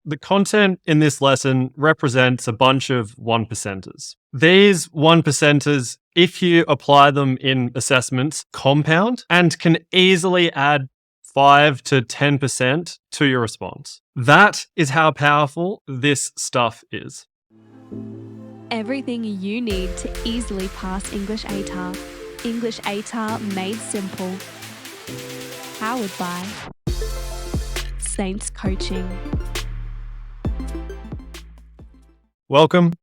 the content in this lesson represents a bunch of 1%ers. These 1%ers, if you apply them in assessments, compound and can easily add 5 to 10% to your response. That is how powerful this stuff is. Everything you need to easily pass English ATAR. English ATAR made simple. Powered by Saints Coaching. Welcome.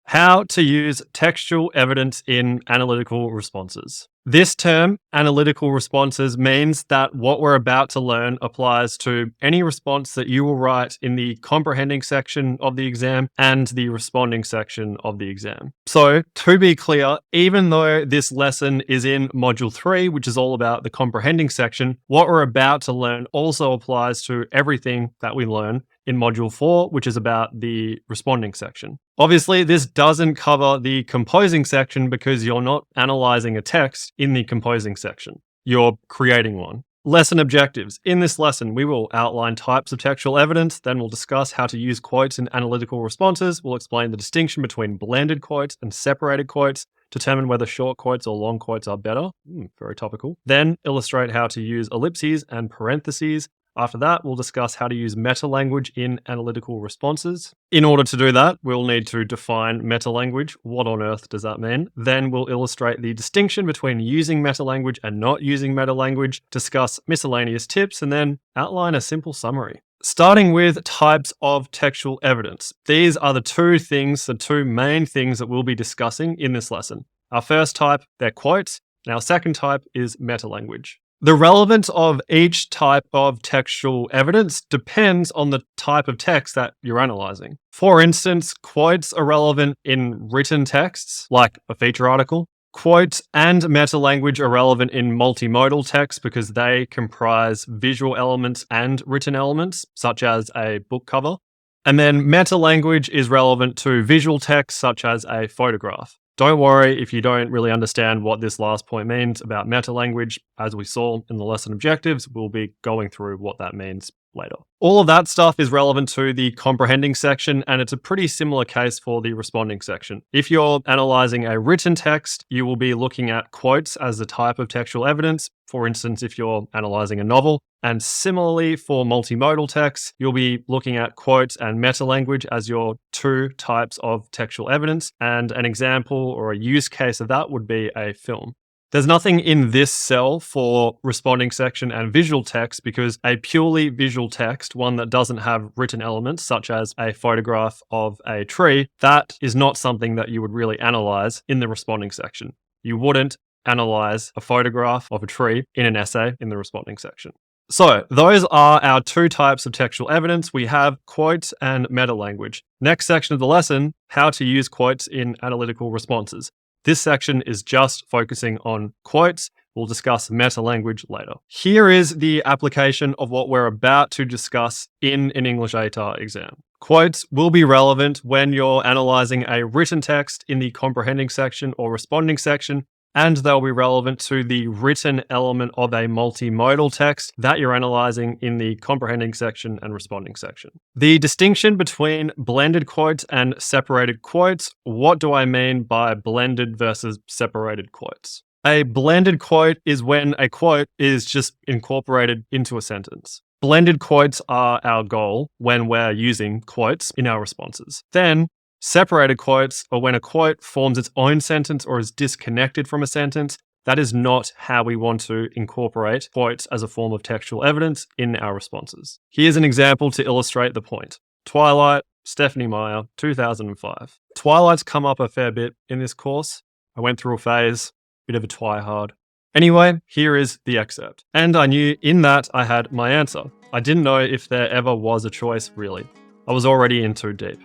How to use textual evidence in analytical responses. This term, analytical responses, means that what we're about to learn applies to any response that you will write in the comprehending section of the exam and the responding section of the exam. So, to be clear, even though this lesson is in Module 3, which is all about the comprehending section, what we're about to learn also applies to everything that we learn in Module 4, which is about the responding section. Obviously, this doesn't cover the composing section because you're not analyzing a text in the composing section. You're creating one. Lesson objectives. In this lesson, we will outline types of textual evidence, then we'll discuss how to use quotes in analytical responses, we'll explain the distinction between blended quotes and separated quotes, determine whether short quotes or long quotes are better, very topical, then illustrate how to use ellipses and parentheses. After that, we'll discuss how to use meta-language in analytical responses. In order to do that, we'll need to define meta-language. What on earth does that mean? Then we'll illustrate the distinction between using meta-language and not using meta-language, discuss miscellaneous tips, and then outline a simple summary. Starting with types of textual evidence. These are the two main things that we'll be discussing in this lesson. Our first type, they're quotes, and our second type is meta-language. The relevance of each type of textual evidence depends on the type of text that you're analyzing. For instance, quotes are relevant in written texts, like a feature article. Quotes and meta-language are relevant in multimodal text because they comprise visual elements and written elements, such as a book cover. And then meta-language is relevant to visual text, such as a photograph. Don't worry if you don't really understand what this last point means about meta-language. As we saw in the lesson objectives, we'll be going through what that means later. All of that stuff is relevant to the comprehending section, and it's a pretty similar case for the responding section. If you're analyzing a written text, you will be looking at quotes as the type of textual evidence. For instance, if you're analyzing a novel. And similarly, for multimodal text, you'll be looking at quotes and meta-language as your two types of textual evidence. And an example or a use case of that would be a film. There's nothing in this cell for responding section and visual text because a purely visual text, one that doesn't have written elements, such as a photograph of a tree, that is not something that you would really analyze in the responding section. You wouldn't analyze a photograph of a tree in an essay in the responding section. So those are our two types of textual evidence. We have quotes and meta-language. Next section of the lesson, how to use quotes in analytical responses. This section is just focusing on quotes. We'll discuss meta-language later. Here is the application of what we're about to discuss in an English ATAR exam. Quotes will be relevant when you're analyzing a written text in the comprehending section or responding section, and they'll be relevant to the written element of a multimodal text that you're analyzing in the comprehending section and responding section. The distinction between blended quotes and separated quotes. What do I mean by blended versus separated quotes? A blended quote is when a quote is just incorporated into a sentence. Blended quotes are our goal when we're using quotes in our responses. Then, separated quotes are when a quote forms its own sentence or is disconnected from a sentence. That is not how we want to incorporate quotes as a form of textual evidence in our responses. Here's an example to illustrate the point. Twilight, Stephanie Meyer, 2005. Twilight's come up a fair bit in this course. I went through a phase, bit of a twihard. Anyway, here is the excerpt. And I knew in that I had my answer. I didn't know if there ever was a choice, really. I was already in too deep.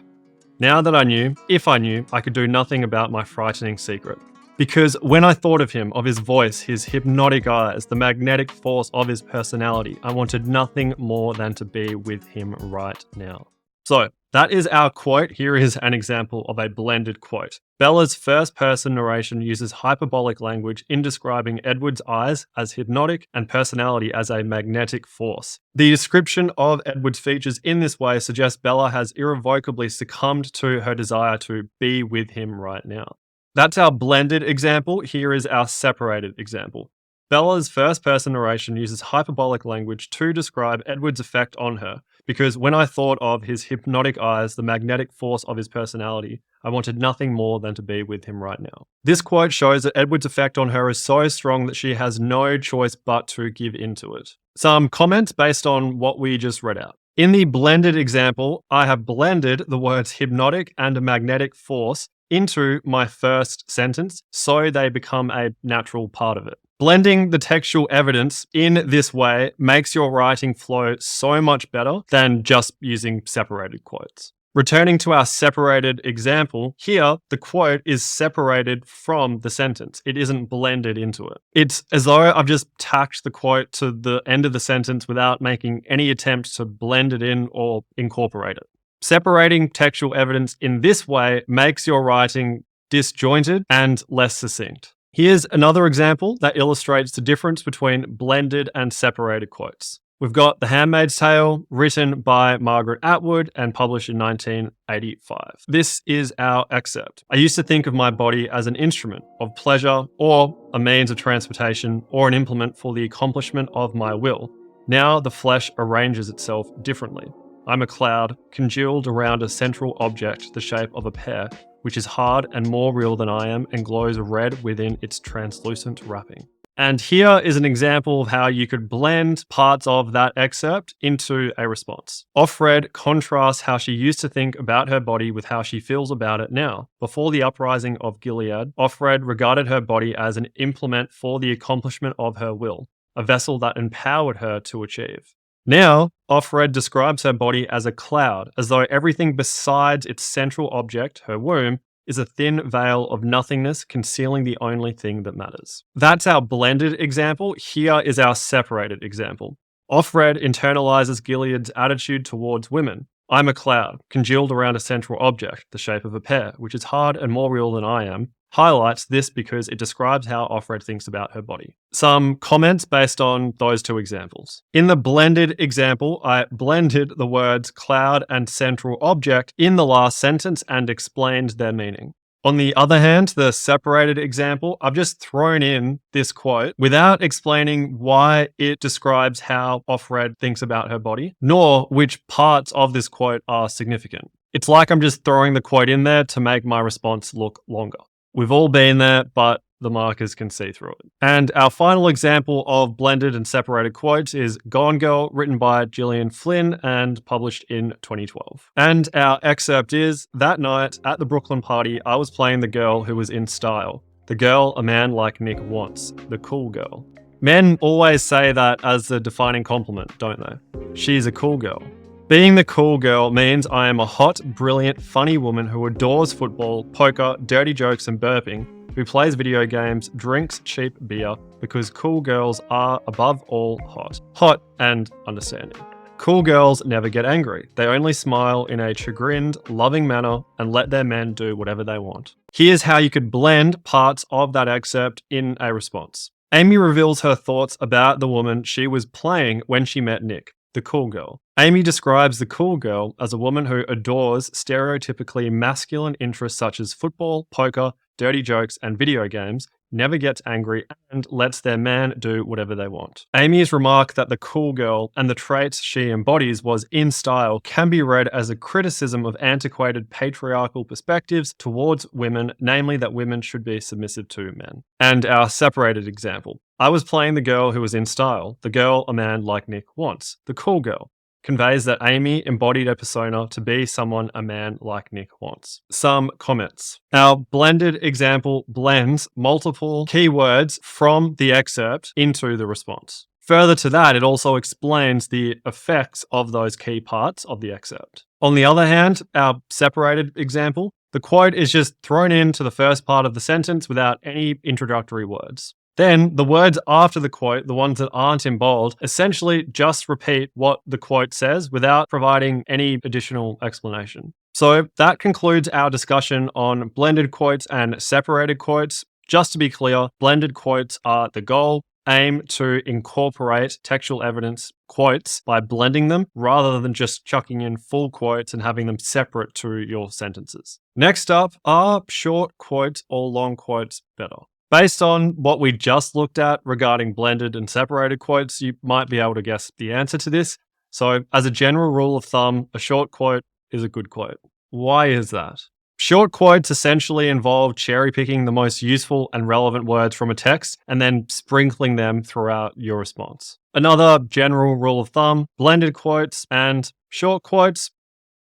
Now that I knew, if I knew, I could do nothing about my frightening secret. Because when I thought of him, of his voice, his hypnotic eyes, the magnetic force of his personality, I wanted nothing more than to be with him right now. So That is our quote. Here is an example of a blended quote. Bella's first-person narration uses hyperbolic language in describing Edward's eyes as hypnotic and personality as a magnetic force. The description of Edward's features in this way suggests Bella has irrevocably succumbed to her desire to be with him right now. That's our blended example. Here is our separated example. Bella's first-person narration uses hyperbolic language to describe Edward's effect on her, because when I thought of his hypnotic eyes, the magnetic force of his personality, I wanted nothing more than to be with him right now. This quote shows that Edward's effect on her is so strong that she has no choice but to give into it. Some comments based on what we just read out. In the blended example, I have blended the words hypnotic and magnetic force into my first sentence so they become a natural part of it. Blending the textual evidence in this way makes your writing flow so much better than just using separated quotes. Returning to our separated example, here the quote is separated from the sentence. It isn't blended into it. It's as though I've just tacked the quote to the end of the sentence without making any attempt to blend it in or incorporate it. Separating textual evidence in this way makes your writing disjointed and less succinct. Here's another example that illustrates the difference between blended and separated quotes. We've got The Handmaid's Tale, written by Margaret Atwood and published in 1985. This is our excerpt. I used to think of my body as an instrument of pleasure or a means of transportation or an implement for the accomplishment of my will. Now the flesh arranges itself differently. I'm a cloud congealed around a central object the shape of a pear, which is hard and more real than I am and glows red within its translucent wrapping. And here is an example of how you could blend parts of that excerpt into a response. Offred contrasts how she used to think about her body with how she feels about it now. Before the uprising of Gilead, Offred regarded her body as an implement for the accomplishment of her will, a vessel that empowered her to achieve. Now, Offred describes her body as a cloud, as though everything besides its central object, her womb, is a thin veil of nothingness concealing the only thing that matters. That's our blended example. Here is our separated example. Offred internalizes Gilead's attitude towards women. I'm a cloud, congealed around a central object, the shape of a pear, which is hard and more real than I am, highlights this because it describes how Offred thinks about her body. Some comments based on those two examples. In the blended example, I blended the words cloud and central object in the last sentence and explained their meaning. On the other hand, the separated example, I've just thrown in this quote without explaining why it describes how Offred thinks about her body, nor which parts of this quote are significant. It's like I'm just throwing the quote in there to make my response look longer. We've all been there, but the markers can see through it. And our final example of blended and separated quotes is Gone Girl, written by Gillian Flynn and published in 2012. And our excerpt is, that night at the Brooklyn party, I was playing the girl who was in style. The girl a man like Nick wants. The cool girl. Men always say that as the defining compliment, don't they? She's a cool girl. Being the cool girl means I am a hot, brilliant, funny woman who adores football, poker, dirty jokes and burping, who plays video games, drinks cheap beer, because cool girls are, above all, hot. Hot and understanding. Cool girls never get angry. They only smile in a chagrined, loving manner and let their men do whatever they want. Here's how you could blend parts of that excerpt in a response. Amy reveals her thoughts about the woman she was playing when she met Nick, the cool girl. Amy describes the cool girl as a woman who adores stereotypically masculine interests such as football, poker, dirty jokes, and video games, never gets angry, and lets their man do whatever they want. Amy's remark that the cool girl and the traits she embodies was in style can be read as a criticism of antiquated patriarchal perspectives towards women, namely that women should be submissive to men. And our separated example. I was playing the girl who was in style, the girl a man like Nick wants, the cool girl, conveys that Amy embodied a persona to be someone a man like Nick wants. Some comments. Our blended example blends multiple keywords from the excerpt into the response. Further to that, it also explains the effects of those key parts of the excerpt. On the other hand, our separated example, the quote is just thrown into the first part of the sentence without any introductory words. Then the words after the quote, the ones that aren't in bold, essentially just repeat what the quote says without providing any additional explanation. So that concludes our discussion on blended quotes and separated quotes. Just to be clear, blended quotes are the goal. Aim to incorporate textual evidence quotes by blending them rather than just chucking in full quotes and having them separate to your sentences. Next up, are short quotes or long quotes better? Based on what we just looked at regarding blended and separated quotes, you might be able to guess the answer to this. So, as a general rule of thumb, a short quote is a good quote. Why is that? Short quotes essentially involve cherry picking the most useful and relevant words from a text and then sprinkling them throughout your response. Another general rule of thumb, blended quotes and short quotes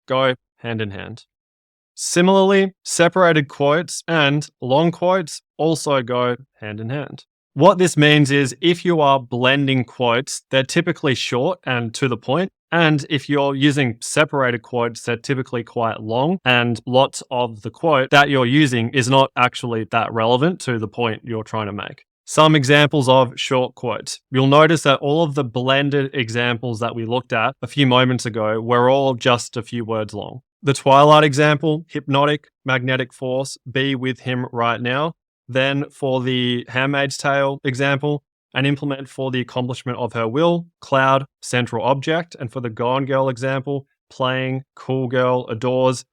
go hand in hand. Similarly, separated quotes and long quotes also go hand in hand. What this means is if you are blending quotes, they're typically short and to the point. And if you're using separated quotes, they're typically quite long, and lots of the quote that you're using is not actually that relevant to the point you're trying to make. Some examples of short quotes. You'll notice that all of the blended examples that we looked at a few moments ago were all just a few words long. The Twilight example, hypnotic, magnetic force, be with him right now. Then for the Handmaid's Tale example, an implement for the accomplishment of her will, cloud, central object. And for the Gone Girl example, playing, cool girl, adores,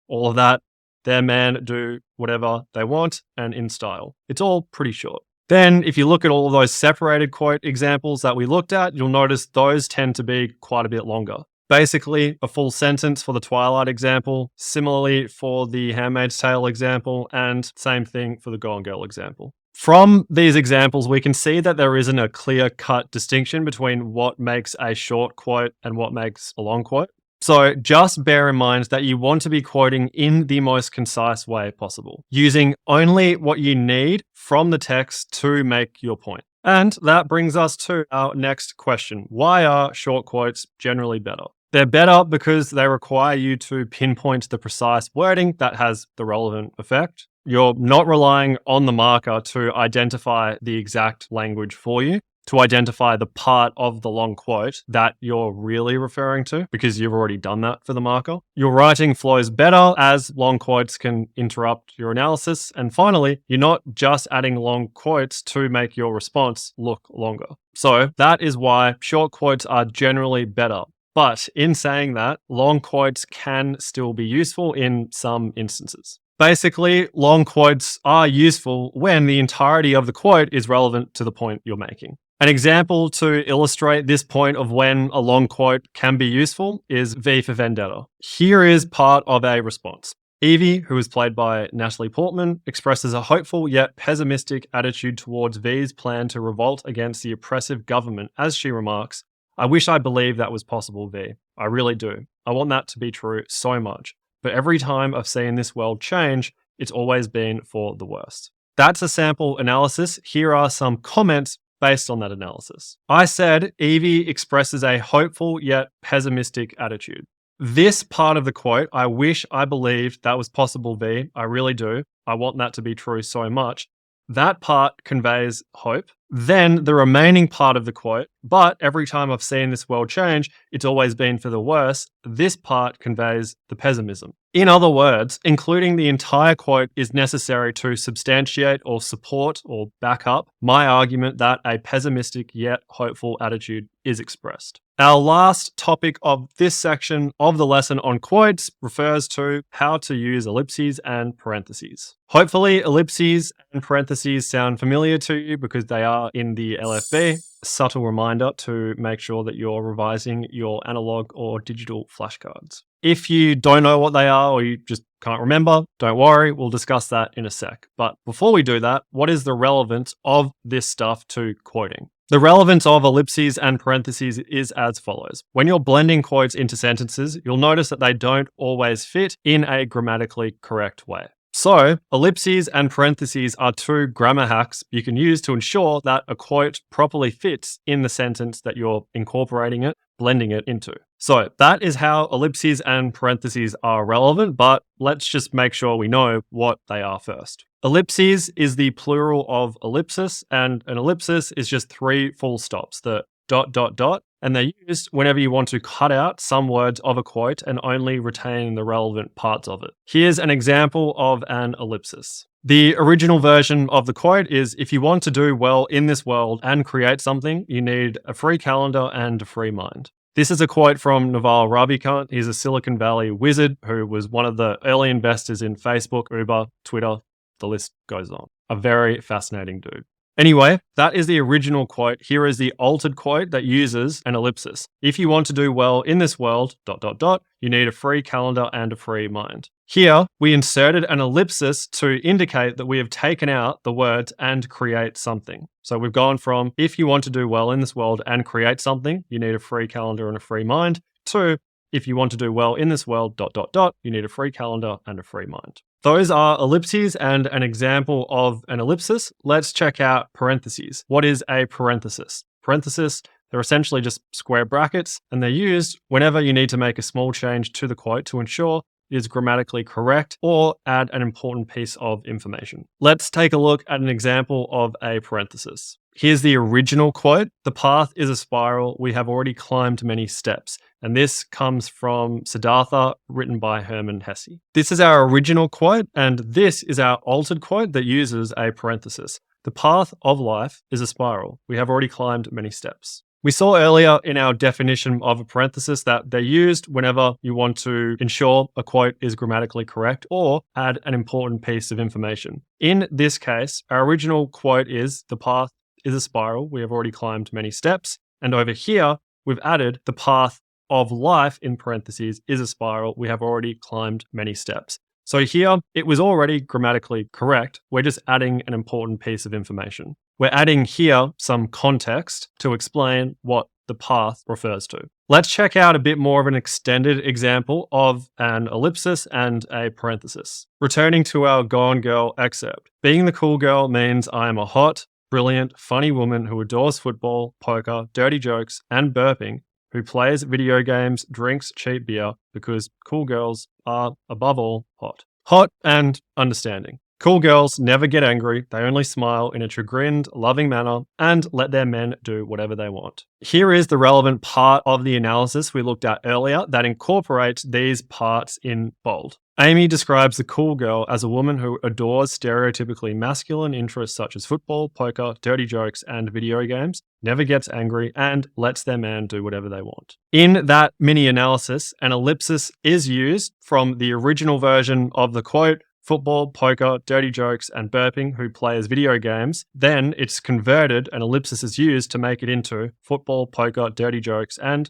all of that. Their man do whatever they want and in style. It's all pretty short. Then if you look at all of those separated quote examples that we looked at, you'll notice those tend to be quite a bit longer. Basically, a full sentence for the Twilight example, similarly for the Handmaid's Tale example, and same thing for the Gone Girl example. From these examples, we can see that there isn't a clear-cut distinction between what makes a short quote and what makes a long quote. So just bear in mind that you want to be quoting in the most concise way possible, using only what you need from the text to make your point. And that brings us to our next question. Why are short quotes generally better? They're better because they require you to pinpoint the precise wording that has the relevant effect. You're not relying on the marker to identify the exact language for you, to identify the part of the long quote that you're really referring to, because you've already done that for the marker. Your writing flows better as long quotes can interrupt your analysis. And finally, you're not just adding long quotes to make your response look longer. So that is why short quotes are generally better. But in saying that, long quotes can still be useful in some instances. Basically, long quotes are useful when the entirety of the quote is relevant to the point you're making. An example to illustrate this point of when a long quote can be useful is V for Vendetta. Here is part of a response. Evie, who is played by Natalie Portman, expresses a hopeful yet pessimistic attitude towards V's plan to revolt against the oppressive government as she remarks, "I wish I believed that was possible, V. I really do. I want that to be true so much. But every time I've seen this world change, it's always been for the worst." That's a sample analysis. Here are some comments based on that analysis. I said Evie expresses a hopeful yet pessimistic attitude. This part of the quote, "I wish I believed that was possible, V. I really do. I want that to be true so much." That part conveys hope. Then the remaining part of the quote, "But every time I've seen this world change, it's always been for the worse." This part conveys the pessimism. In other words, including the entire quote is necessary to substantiate or support or back up my argument that a pessimistic yet hopeful attitude is expressed. Our last topic of this section of the lesson on quotes refers to how to use ellipses and parentheses. Hopefully, ellipses and parentheses sound familiar to you because they are in the LFB. A subtle reminder to make sure that you're revising your analog or digital flashcards. If you don't know what they are or you just can't remember, don't worry, we'll discuss that in a sec. But before we do that, what is the relevance of this stuff to quoting? The relevance of ellipses and parentheses is as follows. When you're blending quotes into sentences, you'll notice that they don't always fit in a grammatically correct way. So, ellipses and parentheses are two grammar hacks you can use to ensure that a quote properly fits in the sentence that you're incorporating it, blending it into. So, that is how ellipses and parentheses are relevant, but let's just make sure we know what they are first. Ellipses is the plural of ellipsis, and an ellipsis is just 3 full stops, the ... and they're used whenever you want to cut out some words of a quote and only retain the relevant parts of it. Here's an example of an ellipsis. The original version of the quote is, if you want to do well in this world and create something, you need a free calendar and a free mind. This is a quote from Naval Ravikant. He's a Silicon Valley wizard who was one of the early investors in Facebook, Uber, Twitter. The list goes on. A very fascinating dude. Anyway, that is the original quote. Here is the altered quote that uses an ellipsis. If you want to do well in this world, ... you need a free calendar and a free mind. Here, we inserted an ellipsis to indicate that we have taken out the words and create something. So we've gone from, if you want to do well in this world and create something, you need a free calendar and a free mind, to, if you want to do well in this world, ... you need a free calendar and a free mind. Those are ellipses and an example of an ellipsis. Let's check out parentheses. What is a parenthesis? Parentheses, they're essentially just square brackets, and they're used whenever you need to make a small change to the quote to ensure it is grammatically correct or add an important piece of information. Let's take a look at an example of a parenthesis. Here's the original quote. The path is a spiral. We have already climbed many steps. And this comes from Siddhartha, written by Hermann Hesse. This is our original quote, and this is our altered quote that uses a parenthesis. The path of life is a spiral. We have already climbed many steps. We saw earlier in our definition of a parenthesis that they're used whenever you want to ensure a quote is grammatically correct or add an important piece of information. In this case, our original quote is, the path is a spiral. We have already climbed many steps. And over here, we've added the path of life in parentheses is a spiral. We have already climbed many steps. So here, it was already grammatically correct. We're just adding an important piece of information. We're adding here some context to explain what the path refers to. Let's check out a bit more of an extended example of an ellipsis and a parenthesis. Returning to our Gone Girl excerpt. Being the cool girl means I am a hot, brilliant, funny woman who adores football, poker, dirty jokes, and burping, who plays video games, drinks cheap beer, because cool girls are, above all, hot. Hot and understanding. Cool girls never get angry, they only smile in a chagrined, loving manner, and let their men do whatever they want. Here is the relevant part of the analysis we looked at earlier that incorporates these parts in bold. Amy describes the cool girl as a woman who adores stereotypically masculine interests such as football, poker, dirty jokes, and video games, never gets angry, and lets their man do whatever they want. In that mini analysis, an ellipsis is used from the original version of the quote, football, poker, dirty jokes, and burping, who plays video games. Then it's converted, an ellipsis is used to make it into football, poker, dirty jokes, and ...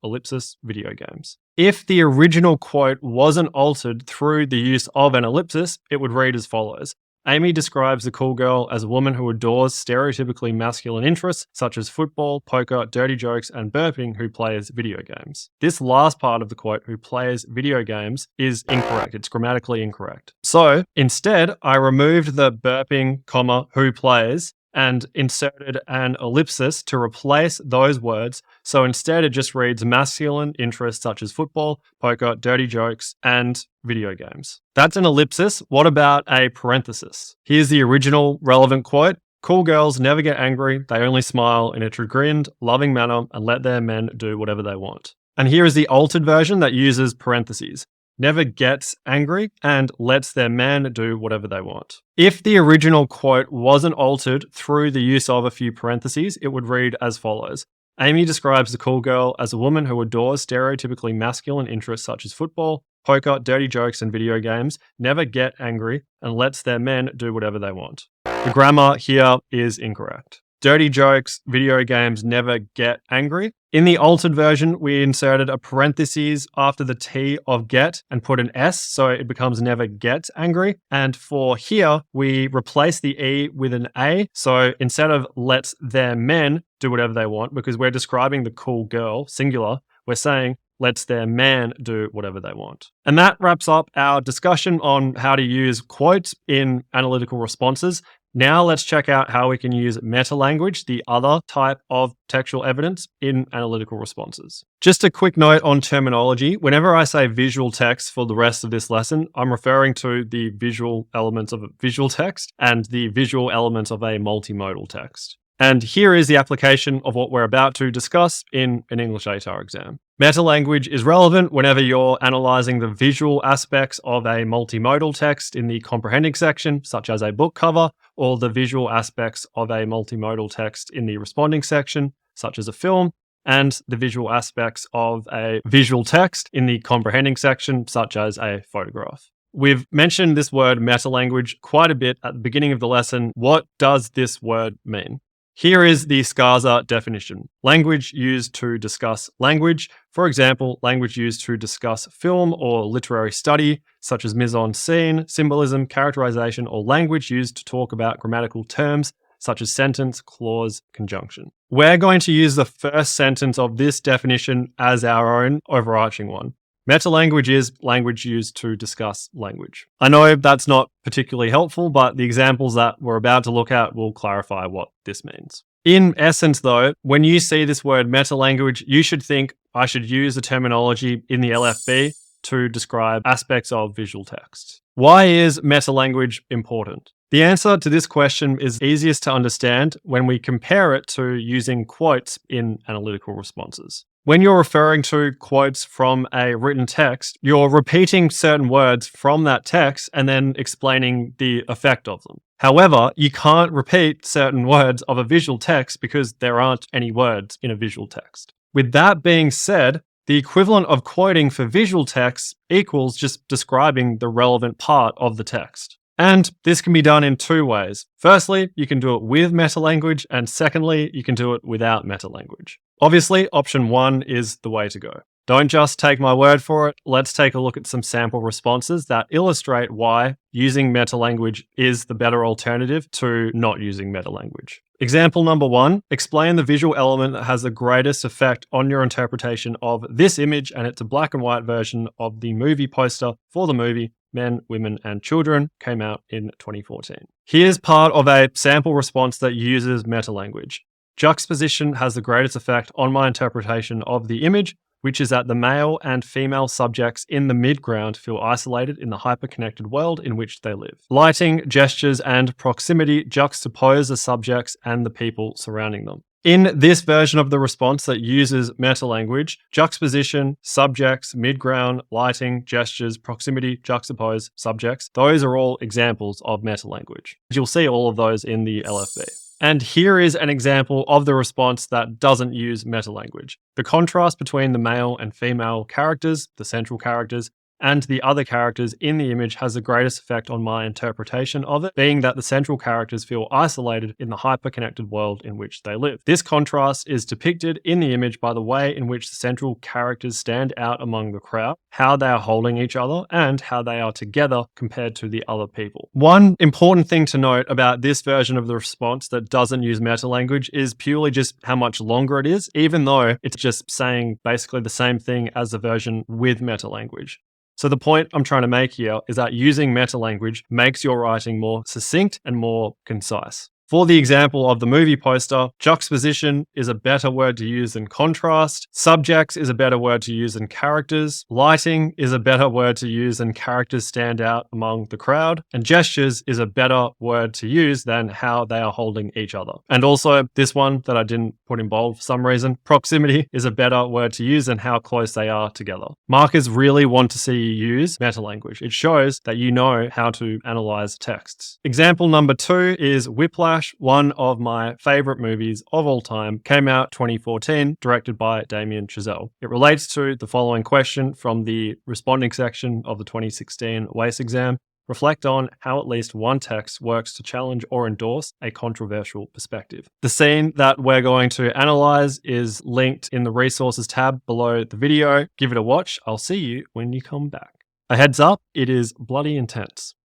ellipsis, video games. If the original quote wasn't altered through the use of an ellipsis, it would read as follows. Amy describes the cool girl as a woman who adores stereotypically masculine interests such as football, poker, dirty jokes, and burping, who plays video games. This last part of the quote, who plays video games, is incorrect. It's grammatically incorrect. So instead, I removed the burping, comma, who plays, and inserted an ellipsis to replace those words. So instead, it just reads masculine interests such as football, poker, dirty jokes, and video games. That's an ellipsis. What about a parenthesis? Here's the original relevant quote. Cool girls never get angry. They only smile in a chagrined, loving manner and let their men do whatever they want. And here is the altered version that uses parentheses. Never gets angry and lets their man do whatever they want. If the original quote wasn't altered through the use of a few parentheses, it would read as follows. Amy describes the cool girl as a woman who adores stereotypically masculine interests such as football, poker, dirty jokes, and video games, never get angry, and lets their men do whatever they want. The grammar here is incorrect. Dirty jokes, video games never get angry. In the altered version, we inserted a parentheses after the T of get and put an S, so it becomes never get angry. And for here, we replace the E with an A, so instead of lets their men do whatever they want, because we're describing the cool girl, singular, we're saying lets their man do whatever they want. And that wraps up our discussion on how to use quotes in analytical responses. Now let's check out how we can use meta-language, the other type of textual evidence, in analytical responses. Just a quick note on terminology. Whenever I say visual text for the rest of this lesson, I'm referring to the visual elements of a visual text and the visual elements of a multimodal text. And here is the application of what we're about to discuss in an English ATAR exam. Meta-language is relevant whenever you're analyzing the visual aspects of a multimodal text in the comprehending section, such as a book cover, or the visual aspects of a multimodal text in the responding section, such as a film, and the visual aspects of a visual text in the comprehending section, such as a photograph. We've mentioned this word meta-language quite a bit at the beginning of the lesson. What does this word mean? Here is the SCARSA definition. Language used to discuss language. For example, language used to discuss film or literary study, such as mise-en-scene, symbolism, characterization, or language used to talk about grammatical terms, such as sentence, clause, conjunction. We're going to use the first sentence of this definition as our own overarching one. Meta-language is language used to discuss language. I know that's not particularly helpful, but the examples that we're about to look at will clarify what this means. In essence, though, when you see this word meta-language, you should think I should use the terminology in the LFB to describe aspects of visual text. Why is meta-language important? The answer to this question is easiest to understand when we compare it to using quotes in analytical responses. When you're referring to quotes from a written text, you're repeating certain words from that text and then explaining the effect of them. However, you can't repeat certain words of a visual text because there aren't any words in a visual text. With that being said, the equivalent of quoting for visual text equals just describing the relevant part of the text. And this can be done in two ways. Firstly, you can do it with meta-language, and secondly, you can do it without meta-language. Obviously, option one is the way to go. Don't just take my word for it. Let's take a look at some sample responses that illustrate why using meta-language is the better alternative to not using meta-language. Example number one, explain the visual element that has the greatest effect on your interpretation of this image, and it's a black and white version of the movie poster for the movie Men, Women, and Children, came out in 2014. Here's part of a sample response that uses meta-language. Juxtaposition has the greatest effect on my interpretation of the image, which is that the male and female subjects in the midground feel isolated in the hyper-connected world in which they live. Lighting, gestures, and proximity juxtapose the subjects and the people surrounding them. In this version of the response that uses meta-language, juxtaposition, subjects, midground, lighting, gestures, proximity, juxtapose, subjects, those are all examples of meta-language. You'll see all of those in the LFB. And here is an example of the response that doesn't use meta-language. The contrast between the male and female characters, the central characters, and the other characters in the image has the greatest effect on my interpretation of it, being that the central characters feel isolated in the hyper-connected world in which they live. This contrast is depicted in the image by the way in which the central characters stand out among the crowd, how they are holding each other, and how they are together compared to the other people. One important thing to note about this version of the response that doesn't use meta-language is purely just how much longer it is, even though it's just saying basically the same thing as the version with meta-language. So the point I'm trying to make here is that using meta-language makes your writing more succinct and more concise. For the example of the movie poster, juxtaposition is a better word to use than contrast. Subjects is a better word to use than characters. Lighting is a better word to use than characters stand out among the crowd. And gestures is a better word to use than how they are holding each other. And also this one that I didn't put in bold for some reason, proximity is a better word to use than how close they are together. Markers really want to see you use meta-language. It shows that you know how to analyze texts. Example number 2 is Whiplash. One of my favorite movies of all time, came out 2014, directed by Damien Chazelle. It relates to the following question from the responding section of the 2016 WACE exam. Reflect on how at least one text works to challenge or endorse a controversial perspective. The scene that we're going to analyze is linked in the resources tab below the video. Give it a watch. I'll see you when you come back. A heads up, it is bloody intense.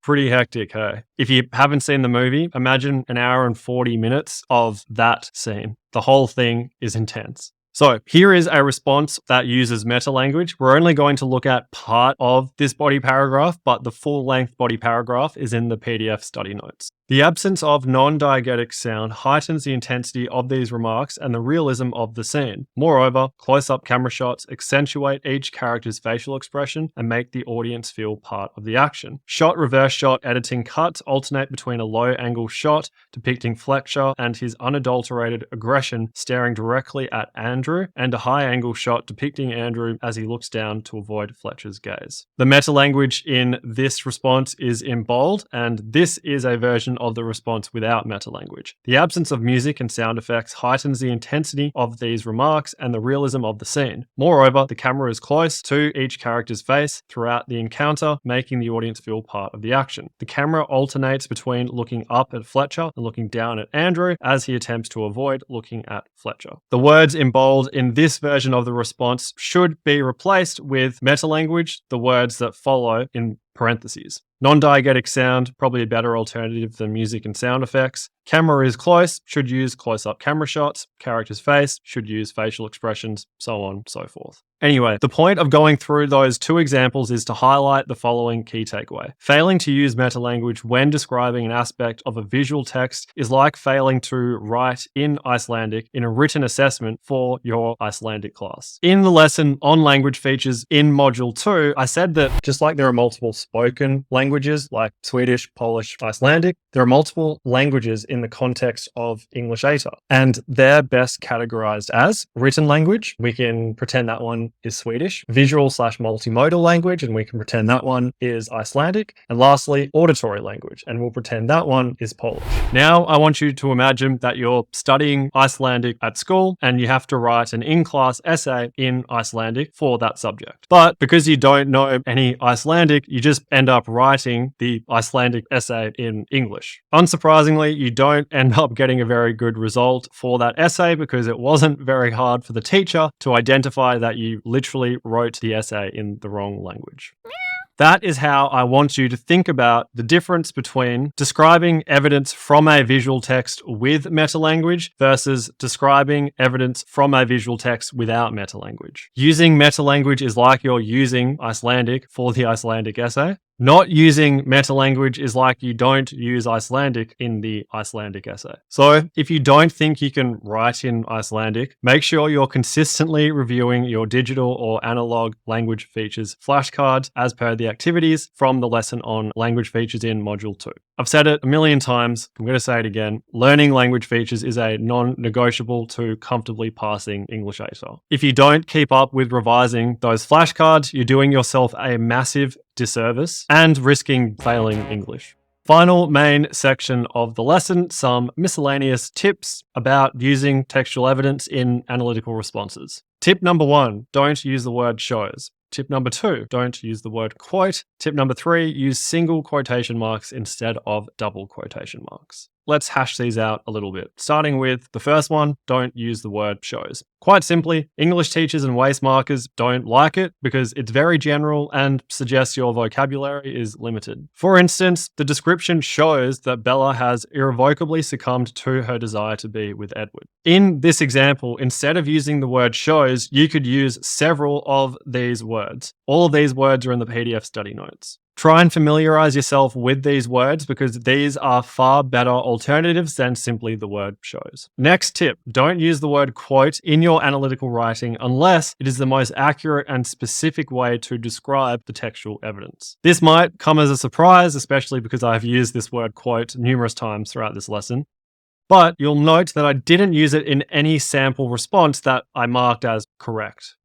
Pretty hectic, hey? If you haven't seen the movie, imagine an hour and 40 minutes of that scene. The whole thing is intense. So here is a response that uses meta-language. We're only going to look at part of this body paragraph, but the full-length body paragraph is in the PDF study notes. The absence of non-diegetic sound heightens the intensity of these remarks and the realism of the scene. Moreover, close-up camera shots accentuate each character's facial expression and make the audience feel part of the action. Shot, reverse shot, editing cuts alternate between a low-angle shot depicting Fletcher and his unadulterated aggression staring directly at Andrew, and a high-angle shot depicting Andrew as he looks down to avoid Fletcher's gaze. The meta-language in this response is in bold, and this is a version of the response without meta-language. The absence of music and sound effects heightens the intensity of these remarks and the realism of the scene. Moreover, the camera is close to each character's face throughout the encounter, making the audience feel part of the action. The camera alternates between looking up at Fletcher and looking down at Andrew as he attempts to avoid looking at Fletcher. The words in bold in this version of the response should be replaced with meta-language, the words that follow in parentheses. Non-diegetic sound, probably a better alternative than music and sound effects. Camera is close, should use close-up camera shots. Character's face, should use facial expressions, so on and so forth. Anyway, the point of going through those two examples is to highlight the following key takeaway. Failing to use meta-language when describing an aspect of a visual text is like failing to write in Icelandic in a written assessment for your Icelandic class. In the lesson on language features in Module 2, I said that just like there are multiple spoken languages like Swedish, Polish, Icelandic, there are multiple languages in the context of English ATAR, and they're best categorized as written language. We can pretend that one is Swedish, visual/multimodal language, and we can pretend that one is Icelandic, and lastly, auditory language, and we'll pretend that one is Polish. Now, I want you to imagine that you're studying Icelandic at school, and you have to write an in-class essay in Icelandic for that subject. But because you don't know any Icelandic, you just end up writing the Icelandic essay in English. Unsurprisingly, you don't end up getting a very good result for that essay because it wasn't very hard for the teacher to identify that you literally wrote the essay in the wrong language. That is how I want you to think about the difference between describing evidence from a visual text with meta-language versus describing evidence from a visual text without meta-language. Using meta-language is like you're using Icelandic for the Icelandic essay. Not using meta-language is like you don't use Icelandic in the Icelandic essay. So if you don't think you can write in Icelandic, make sure you're consistently reviewing your digital or analog language features flashcards as per the activities from the lesson on language features in Module 2. I've said it a million times, I'm going to say it again. Learning language features is a non-negotiable to comfortably passing English ATAR. If you don't keep up with revising those flashcards, you're doing yourself a massive disservice and risking failing English. Final main section of the lesson, some miscellaneous tips about using textual evidence in analytical responses. Tip number 1, don't use the word shows. Tip number 2, don't use the word quote. Tip number 3, use single quotation marks instead of double quotation marks. Let's hash these out a little bit. Starting with the first one, don't use the word shows. Quite simply, English teachers and waste markers don't like it because it's very general and suggests your vocabulary is limited. For instance, the description shows that Bella has irrevocably succumbed to her desire to be with Edward. In this example, instead of using the word shows, you could use several of these words. All of these words are in the PDF study notes. Try and familiarize yourself with these words because these are far better alternatives than simply the word shows. Next tip, don't use the word quote in your analytical writing unless it is the most accurate and specific way to describe the textual evidence. This might come as a surprise, especially because I've used this word quote numerous times throughout this lesson. But you'll note that I didn't use it in any sample response that I marked as correct.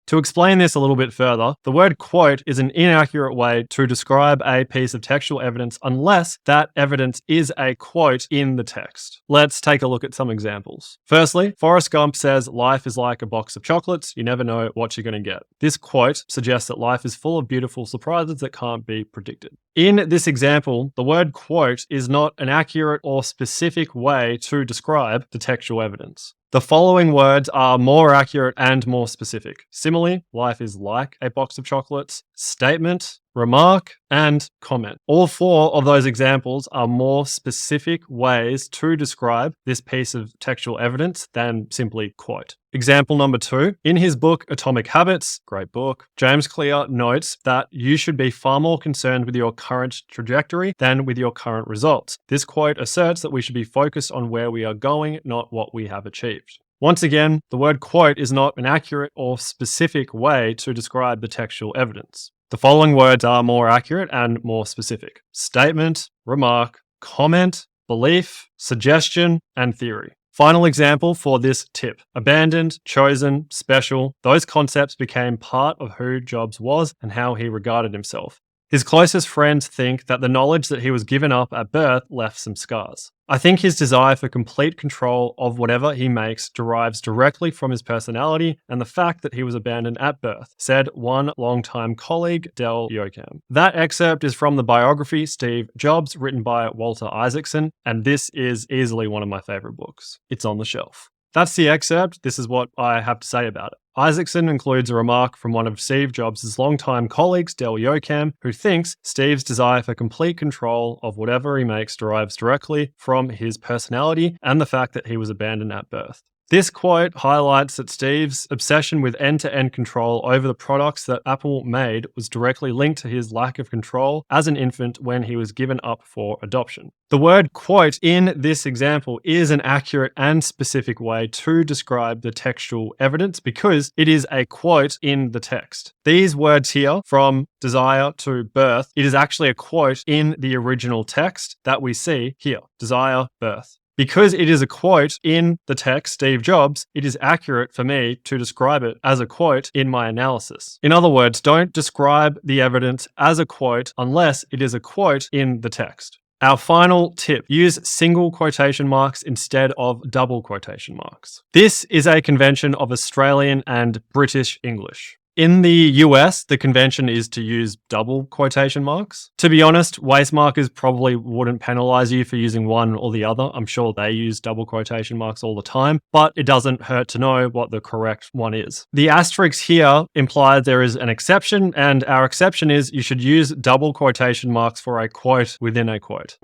To explain this a little bit further, the word quote is an inaccurate way to describe a piece of textual evidence unless that evidence is a quote in the text. Let's take a look at some examples. Firstly, Forrest Gump says, "Life is like a box of chocolates. You never know what you're going to get." This quote suggests that life is full of beautiful surprises that can't be predicted. In this example, the word quote is not an accurate or specific way to describe the textual evidence. The following words are more accurate and more specific. Simile, life is like a box of chocolates. Statement, remark, and comment. All 4 of those examples are more specific ways to describe this piece of textual evidence than simply quote. Example number 2. In his book, Atomic Habits, great book, James Clear notes that you should be far more concerned with your current trajectory than with your current results. This quote asserts that we should be focused on where we are going, not what we have achieved. Once again, the word quote is not an accurate or specific way to describe the textual evidence. The following words are more accurate and more specific: statement, remark, comment, belief, suggestion, and theory. Final example for this tip: abandoned, chosen, special. Those concepts became part of who Jobs was and how he regarded himself. His closest friends think that the knowledge that he was given up at birth left some scars. I think his desire for complete control of whatever he makes derives directly from his personality and the fact that he was abandoned at birth, said one longtime colleague, Del Yocham. That excerpt is from the biography Steve Jobs, written by Walter Isaacson, and this is easily one of my favorite books. It's on the shelf. That's the excerpt. This is what I have to say about it. Isaacson includes a remark from one of Steve Jobs' longtime colleagues, Del Yocham, who thinks Steve's desire for complete control of whatever he makes derives directly from his personality and the fact that he was abandoned at birth. This quote highlights that Steve's obsession with end-to-end control over the products that Apple made was directly linked to his lack of control as an infant when he was given up for adoption. The word quote in this example is an accurate and specific way to describe the textual evidence because it is a quote in the text. These words here, from desire to birth, it is actually a quote in the original text that we see here: desire, birth. Because it is a quote in the text, Steve Jobs, it is accurate for me to describe it as a quote in my analysis. In other words, don't describe the evidence as a quote unless it is a quote in the text. Our final tip: use single quotation marks instead of double quotation marks. This is a convention of Australian and British English. In the US, the convention is to use double quotation marks. To be honest, waste markers probably wouldn't penalize you for using one or the other. I'm sure they use double quotation marks all the time, but it doesn't hurt to know what the correct one is. The asterisk here implies there is an exception, and our exception is you should use double quotation marks for a quote within a quote.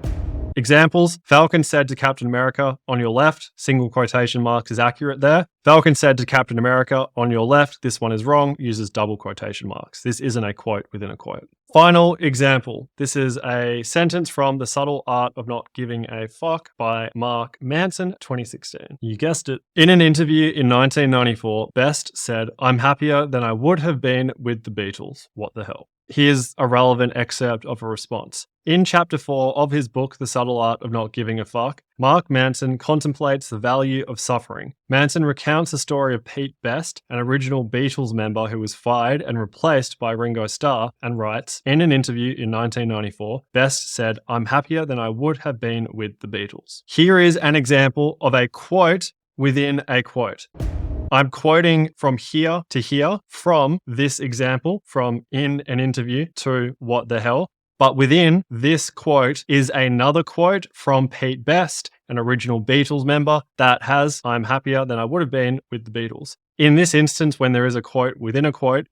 Examples: Falcon said to Captain America, on your left, single quotation marks is accurate there. Falcon said to Captain America, on your left, this one is wrong, uses double quotation marks. This isn't a quote within a quote. Final example. This is a sentence from The Subtle Art of Not Giving a Fuck by Mark Manson, 2016. You guessed it. In an interview in 1994, Best said, "I'm happier than I would have been with the Beatles. What the hell?" Here's a relevant excerpt of a response. In Chapter 4 of his book, The Subtle Art of Not Giving a Fuck, Mark Manson contemplates the value of suffering. Manson recounts the story of Pete Best, an original Beatles member who was fired and replaced by Ringo Starr, and writes, in an interview in 1994, Best said, "I'm happier than I would have been with the Beatles." Here is an example of a quote within a quote. I'm quoting from here to here from this example, from in an interview to what the hell. But within this quote is another quote from Pete Best, an original Beatles member, that has, "I'm happier than I would have been with the Beatles." In this instance, when there is a quote within a quote,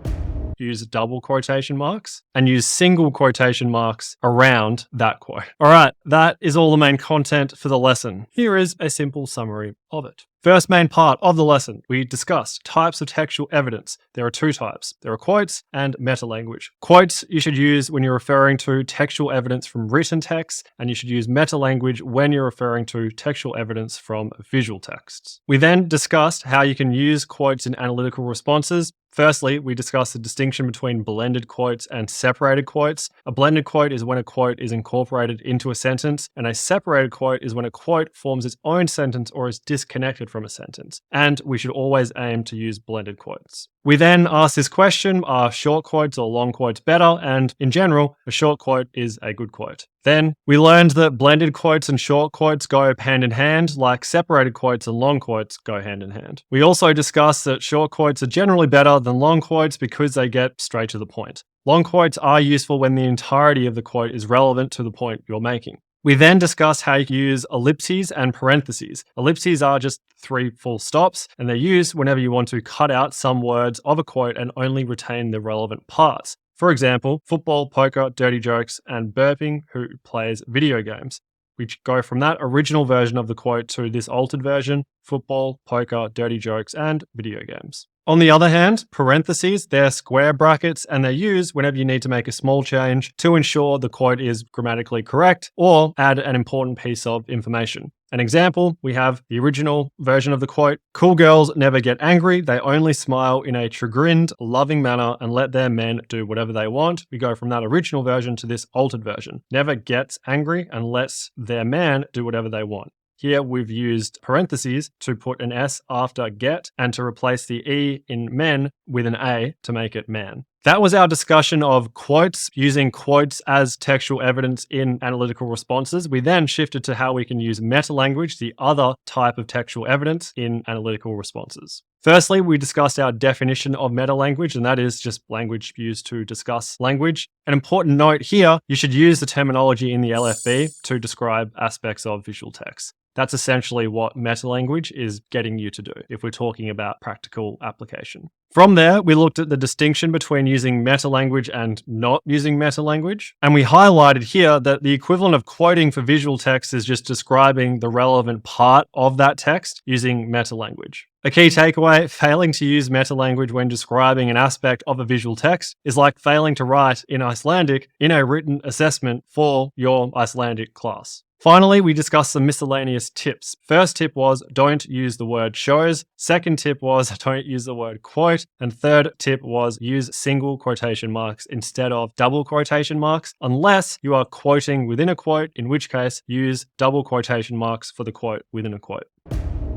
use double quotation marks and use single quotation marks around that quote. All right, that is all the main content for the lesson. Here is a simple summary of it. First main part of the lesson, we discussed types of textual evidence. There are two types. There are quotes and meta-language. Quotes you should use when you're referring to textual evidence from written text, and you should use meta-language when you're referring to textual evidence from visual texts. We then discussed how you can use quotes in analytical responses. Firstly, we discussed the distinction between blended quotes and separated quotes. A blended quote is when a quote is incorporated into a sentence, and a separated quote is when a quote forms its own sentence or is disconnected from a sentence. And we should always aim to use blended quotes. We then asked this question: are short quotes or long quotes better? And in general, a short quote is a good quote. Then we learned that blended quotes and short quotes go hand in hand, like separated quotes and long quotes go hand in hand. We also discussed that short quotes are generally better than long quotes because they get straight to the point. Long quotes are useful when the entirety of the quote is relevant to the point you're making. We then discussed how you can use ellipses and parentheses. Ellipses are just 3 full stops, and they're used whenever you want to cut out some words of a quote and only retain the relevant parts. For example, football, poker, dirty jokes, and burping, who plays video games. We go from that original version of the quote to this altered version. football, poker, dirty jokes, and video games. On the other hand, parentheses, they're square brackets and they're used whenever you need to make a small change to ensure the quote is grammatically correct or add an important piece of information. An example, we have the original version of the quote, "Cool girls never get angry, they only smile in a chagrined, loving manner and let their men do whatever they want." We go from that original version to this altered version. Never gets angry and lets their man do whatever they want. Here we've used parentheses to put an S after get and to replace the E in men with an A to make it man. That was our discussion of quotes, using quotes as textual evidence in analytical responses. We then shifted to how we can use meta-language, the other type of textual evidence in analytical responses. Firstly, we discussed our definition of meta-language, and that is just language used to discuss language. An important note here, you should use the terminology in the LFB to describe aspects of visual text. That's essentially what meta-language is getting you to do if we're talking about practical application. From there, we looked at the distinction between using meta-language and not using meta-language. And we highlighted here that the equivalent of quoting for visual text is just describing the relevant part of that text using meta-language. A key takeaway, failing to use meta-language when describing an aspect of a visual text is like failing to write in Icelandic in a written assessment for your Icelandic class. Finally, we discussed some miscellaneous tips. First tip was don't use the word shows. Second tip was don't use the word quote. And third tip was use single quotation marks instead of double quotation marks, unless you are quoting within a quote, in which case use double quotation marks for the quote within a quote.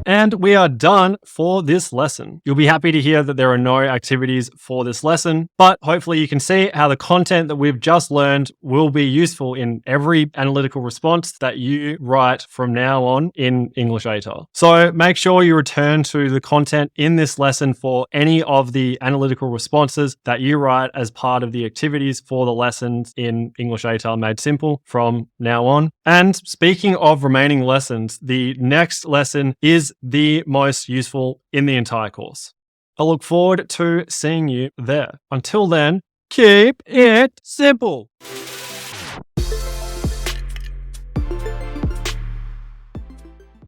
And we are done for this lesson. You'll be happy to hear that there are no activities for this lesson, but hopefully you can see how the content that we've just learned will be useful in every analytical response that you write from now on in English ATAR. So make sure you return to the content in this lesson for any of the analytical responses that you write as part of the activities for the lessons in English ATAR Made Simple from now on. And speaking of remaining lessons, the next lesson is the most useful in the entire course. I look forward to seeing you there. Until then, keep it simple.